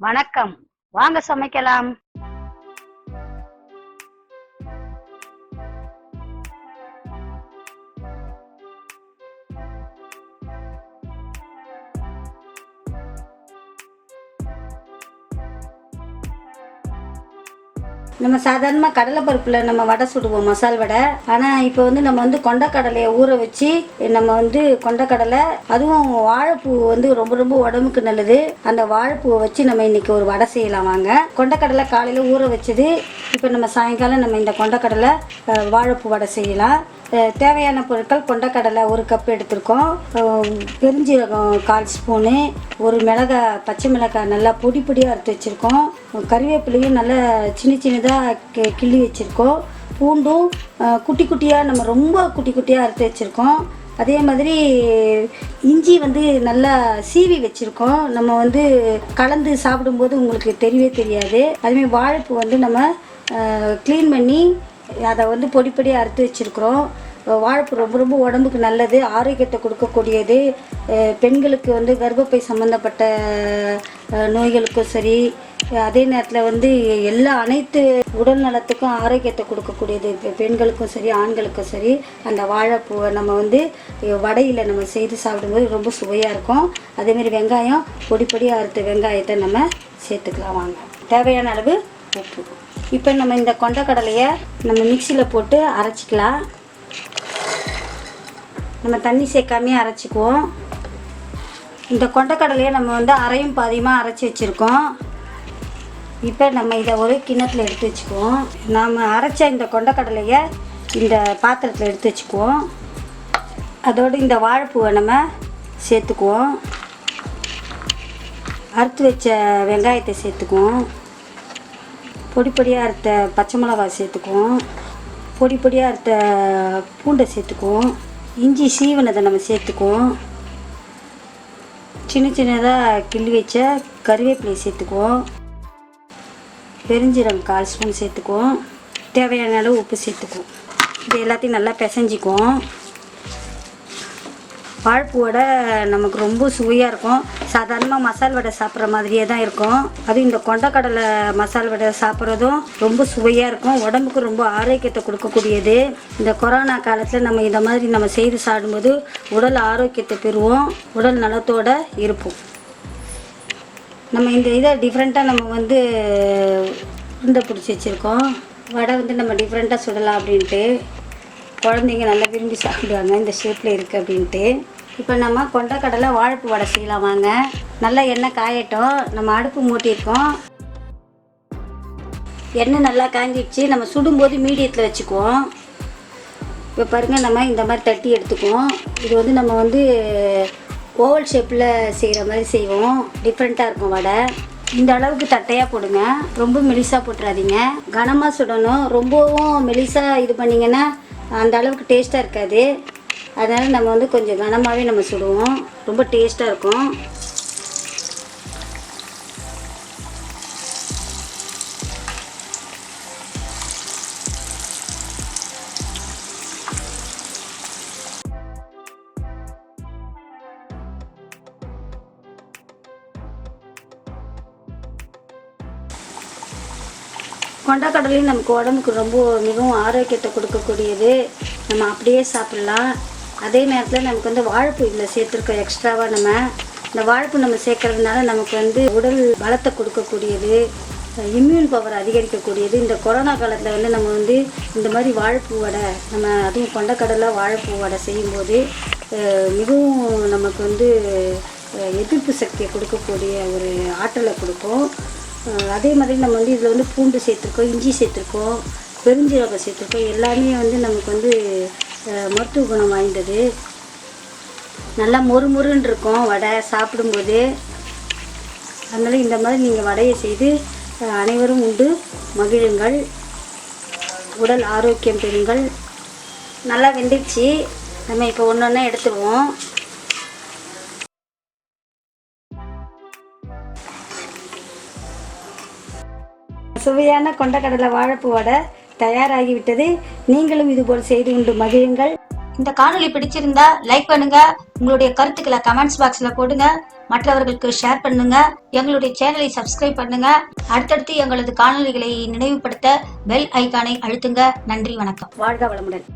வணக்கம், வாங்க சமைக்கலாம். நம்ம சாதாரணமாக கடலைப்பருப்பில் நம்ம வடை சுடுவோம், மசால் வடை. ஆனால் இப்போ நம்ம கொண்டக்கடலையை ஊற வச்சு நம்ம கொண்டக்கடலை, அதுவும் வாழைப்பூ ரொம்ப ரொம்ப உடம்புக்கு நல்லது. அந்த வாழைப்பூவை வச்சு நம்ம இன்னைக்கு ஒரு வடை செய்யலாம் வாங்க. கொண்டக்கடலை காலையில் ஊற வச்சது, இப்போ நம்ம சாயங்காலம் நம்ம இந்த கொண்டக்கடலை வாழைப்பூ வடை செய்யலாம். தேவையான பொருட்கள்: கொண்டக்கடலை 1 கப் எடுத்திருக்கோம், பெருஞ்சீரகம் 1/4 ஸ்பூனு, ஒரு மிளகாய், பச்சை மிளகாய் நல்லா பொடி பொடியாக அறுத்து வச்சுருக்கோம், கறிவேப்பிலையும் நல்லா சின்ன சின்னதாக கிள்ளி வச்சுருக்கோம், பூண்டும் குட்டி குட்டியாக, நம்ம ரொம்ப குட்டி குட்டியாக அறுத்து வச்சுருக்கோம். அதே மாதிரி இஞ்சி நல்லா சீவி வச்சுருக்கோம். நம்ம கலந்து சாப்பிடும்போது உங்களுக்கு தெரியவே தெரியாது. அதுமாதிரி வாழைப்பூ நம்ம க்ளீன் பண்ணி அதை பொடி பொடியாக அறுத்து வச்சுருக்குறோம். வாழைப்பூ ரொம்ப ரொம்ப உடம்புக்கு நல்லது, ஆரோக்கியத்தை கொடுக்கக்கூடியது. பெண்களுக்கு கர்ப்பப்பை சம்மந்தப்பட்ட நோய்களுக்கும் சரி, அதே நேரத்தில் எல்லா அனைத்து உடல் நலத்துக்கும் ஆரோக்கியத்தை கொடுக்கக்கூடியது. பெண்களுக்கும் சரி, ஆண்களுக்கும் சரி. அந்த வாழைப்பூவை நம்ம வடையில் நம்ம செய்து சாப்பிடும்போது ரொம்ப சுவையாக இருக்கும். அதேமாரி வெங்காயம், பொடி பொடியாக அறுத்த வெங்காயத்தை நம்ம சேர்த்துக்கலாம் வாங்க. தேவையான அளவு உப்பு. இப்போ நம்ம இந்த கொண்டக்கடலையை நம்ம மிக்சியில் போட்டு அரைச்சிக்கலாம். நம்ம தண்ணி சேர்க்காமே அரைச்சிக்குவோம். இந்த கொண்டக்கடலையை நம்ம அரையும் பாதியமாக அரைச்சி வச்சுருக்கோம். இப்போ நம்ம இதை ஒரு கிண்ணத்தில் எடுத்து வச்சுக்குவோம். நாம் அரைச்ச இந்த கொண்டக்கடலையை இந்த பாத்திரத்தில் எடுத்து வச்சுக்குவோம். அதோடு இந்த வாழைப்பூவை நம்ம சேர்த்துக்குவோம். அறுத்து வச்ச வெங்காயத்தை சேர்த்துக்குவோம். பொடி பொடியாக அறுத்த பச்சை மிளகாய் சேர்த்துக்குவோம். பொடி பொடியாக அறுத்த பூண்டை சேர்த்துக்குவோம். இஞ்சி சீவனதை நம்ம சேர்த்துக்குவோம். சின்ன சின்னதாக கிள்ளி வச்ச கறிவேப்பிலையை சேர்த்துக்குவோம். பெருஞ்சீரகம் 1/4 ஸ்பூன் சேர்த்துக்குவோம். தேவையான அளவு உப்பு சேர்த்துக்குவோம். இது எல்லாத்தையும் நல்லா பிசைஞ்சிக்குவோம். வாழைப்பூ வடை நமக்கு ரொம்ப சுவையாக இருக்கும். சாதாரணமாக மசால் வடை சாப்பிட்ற மாதிரியே தான் இருக்கும். அதுவும் இந்த கொண்டக்கடலை மசால் வடை சாப்பிட்றதும் ரொம்ப சுவையாக இருக்கும். உடம்புக்கு ரொம்ப ஆரோக்கியத்தை கொடுக்கக்கூடியது. இந்த கொரோனா காலத்தில் நம்ம இந்த மாதிரி நம்ம செய்து சாப்பிடும்போது உடல் ஆரோக்கியத்தை பெறுவோம், உடல் நலத்தோடு இருப்போம். நம்ம இந்த இதை டிஃப்ரெண்ட்டாக நம்ம உருண்டை பிடிச்சி வச்சுருக்கோம். வடை நம்ம டிஃப்ரெண்ட்டாக சுடலாம் அப்படின்ட்டு. குழந்தைங்க நல்லா விரும்பி சாப்பிடுவாங்க இந்த ஷேப்பில் இருக்குது அப்படின்ட்டு. இப்போ நம்ம கொண்டக்கடலை வாழைப்பூ வடை செய்யலாம் வாங்க. நல்லா எண்ணெய் காயட்டும். நம்ம அடுப்பு மூட்டியிருக்கோம். எண்ணெய் நல்லா காஞ்சிடுச்சு. நம்ம சுடும்போது மீடியத்தில் வச்சுக்குவோம். இப்போ பாருங்கள், நம்ம இந்த மாதிரி தட்டி எடுத்துக்குவோம். இது நம்ம ஓவல் ஷேப்பில் செய்கிற மாதிரி செய்வோம். டிஃப்ரெண்ட்டாக இருக்கும் வடை. இந்த அளவுக்கு தட்டையாக போடுங்க, ரொம்ப மெலிசாக போட்டுறாதீங்க. கனமாக சுடணும். ரொம்பவும் மெலிசாக இது பண்ணிங்கன்னா அந்த அளவுக்கு டேஸ்ட்டாக இருக்காது. அதனால் நம்ம கொஞ்சம் கனமாகவே நம்ம சுடுவோம், ரொம்ப டேஸ்ட்டாக இருக்கும். கொண்டக்கடலையும் நமக்கு உடம்புக்கு ரொம்ப மிகவும் ஆரோக்கியத்தை கொடுக்கக்கூடியது. நம்ம அப்படியே சாப்பிட்லாம். அதே நேரத்தில் நமக்கு வாழைப்பூ இதில் சேர்த்துருக்கோம் எக்ஸ்ட்ராவாக. நம்ம இந்த வாழைப்பூ நம்ம சேர்க்கறதுனால நமக்கு உடல் பலத்தை கொடுக்கக்கூடியது, இம்யூன் பவர் அதிகரிக்கக்கூடியது. இந்த கொரோனா காலத்தில் நம்ம இந்த மாதிரி வாழைப்பூ வடை, நம்ம அதுவும் கொண்டக்கடலை வாழைப்பூ வடை செய்யும்போது மிகவும் நமக்கு எதிர்ப்பு சக்தியை கொடுக்கக்கூடிய ஒரு ஆற்றலை கொடுக்கும். அதே மாதிரி நம்ம இதில் பூண்டு சேர்த்துருக்கோம், இஞ்சி சேர்த்துருக்கோம், பெருஞ்சீரகம் சேர்த்துருக்கோம். எல்லாமே நமக்கு மருத்துவ குணம் வாய்ந்தது. நல்லா மொறுமொறுன்னு இருக்கும் வடை சாப்பிடும்போது. அதனால் இந்த மாதிரி நீங்கள் வடையை செய்து அனைவரும் உண்டு மகிழுங்கள், உடல் ஆரோக்கியம் பெறுங்கள். நல்லா வெந்துடுச்சு. நம்ம இப்போ ஒன்று ஒன்றா எடுத்துருவோம். சுவையான கொண்டக்கடலை வாழைப்பூ வடை தயாராகிவிட்டது. நீங்களும் இதுபோல் செய்து உண்டு மகிழுங்கள். இந்த காணொளி பிடிச்சிருந்தா லைக் பண்ணுங்க, உங்களுடைய கருத்துக்களை கமெண்ட்ஸ் பாக்ஸில் போடுங்க. மற்றவர்களுக்கு ஷேர் பண்ணுங்க. எங்களுடைய சேனலை சப்ஸ்கிரைப் பண்ணுங்க. அடுத்தடுத்து எங்களது காணொளிகளை நினைவுபடுத்த பெல் ஐகானை அழுத்துங்க. நன்றி, வணக்கம். வாழ்க வளமுடன்.